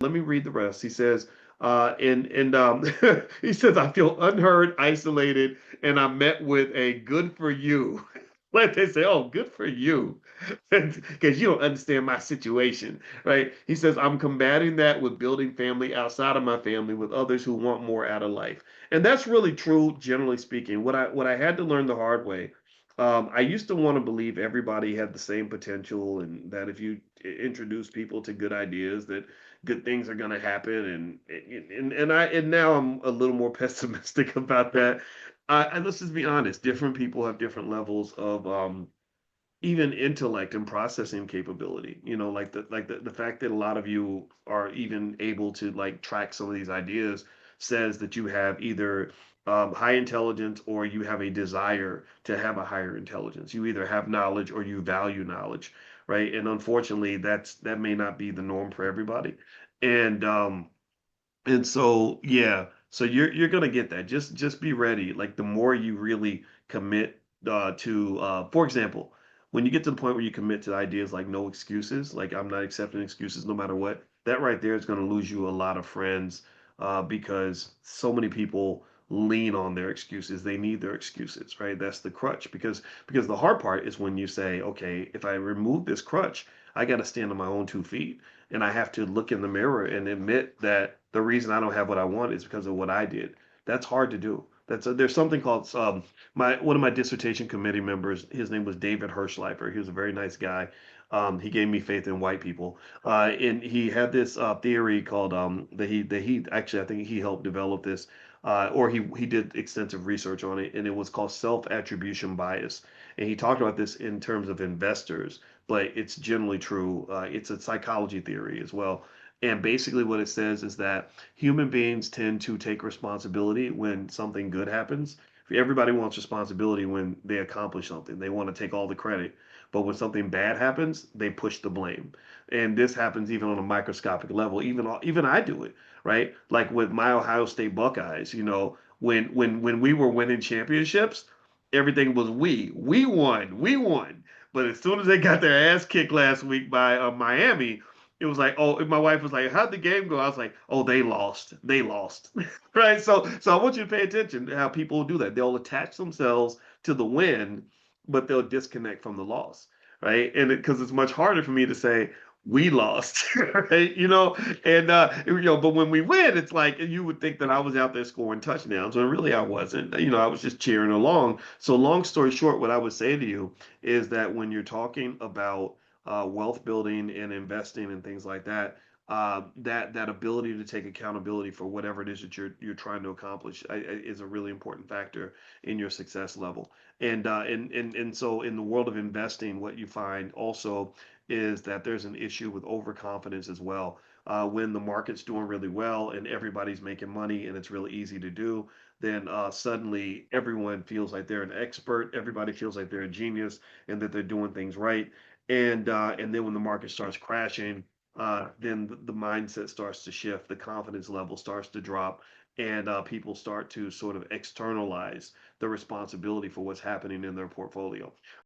Let me read the rest. He says, he says, I feel unheard, isolated, and I'm met with a good for you. Like they say, oh, good for you, because you don't understand my situation, right? He says, I'm combating that with building family outside of my family with others who want more out of life. And that's really true, generally speaking. What I had to learn the hard way, I used to want to believe everybody had the same potential, and that if you introduce people to good ideas, that good things are going to happen. And now I'm a little more pessimistic about that. And let's just be honest, different people have different levels of even intellect and processing capability. You know, like the fact that a lot of you are even able to like track some of these ideas says that you have either high intelligence, or you have a desire to have a higher intelligence. You either have knowledge or you value knowledge, right? And unfortunately, that may not be the norm for everybody. And yeah, so you're gonna get that. Just be ready. Like the more you really commit to, for example, when you get to the point where you commit to ideas like no excuses, like I'm not accepting excuses no matter what, that right there is gonna lose you a lot of friends, because so many people lean on their excuses. They need their excuses, right? That's the crutch. Because the hard part is when you say, okay, if I remove this crutch, I got to stand on my own 2 feet, and I have to look in the mirror and admit that the reason I don't have what I want is because of what I did. That's hard to do. There's something called my one of my dissertation committee members. His name was David Hirschleifer. He was a very nice guy. He gave me faith in white people, and he had this theory called that he actually, I think he helped develop this, or he did extensive research on it, and it was called self-attribution bias. And he talked about this in terms of investors, but it's generally true. It's a psychology theory as well. And basically, what it says is that human beings tend to take responsibility when something good happens. Everybody wants responsibility when they accomplish something. They want to take all the credit. But when something bad happens, they push the blame. And this happens even on a microscopic level. Even I do it, right? Like with my Ohio State Buckeyes, when we were winning championships, everything was we won. But as soon as they got their ass kicked last week by Miami, it was like, oh, my wife was like, how'd the game go? I was like, oh, they lost, right? So I want you to pay attention to how people do that. They'll attach themselves to the win, but they'll disconnect from the loss, right? And because it's much harder for me to say we lost, right? But when we win, it's like you would think that I was out there scoring touchdowns, when really I wasn't. I was just cheering along. So long story short, what I would say to you is that when you're talking about wealth building and investing and things like that, that ability to take accountability for whatever it is that you're trying to accomplish is a really important factor in your success level. And so in the world of investing, what you find also is that there's an issue with overconfidence as well. When the market's doing really well and everybody's making money and it's really easy to do, then suddenly everyone feels like they're an expert. Everybody feels like they're a genius and that they're doing things right. And then when the market starts crashing, then the mindset starts to shift, the confidence level starts to drop, and people start to sort of externalize the responsibility for what's happening in their portfolio.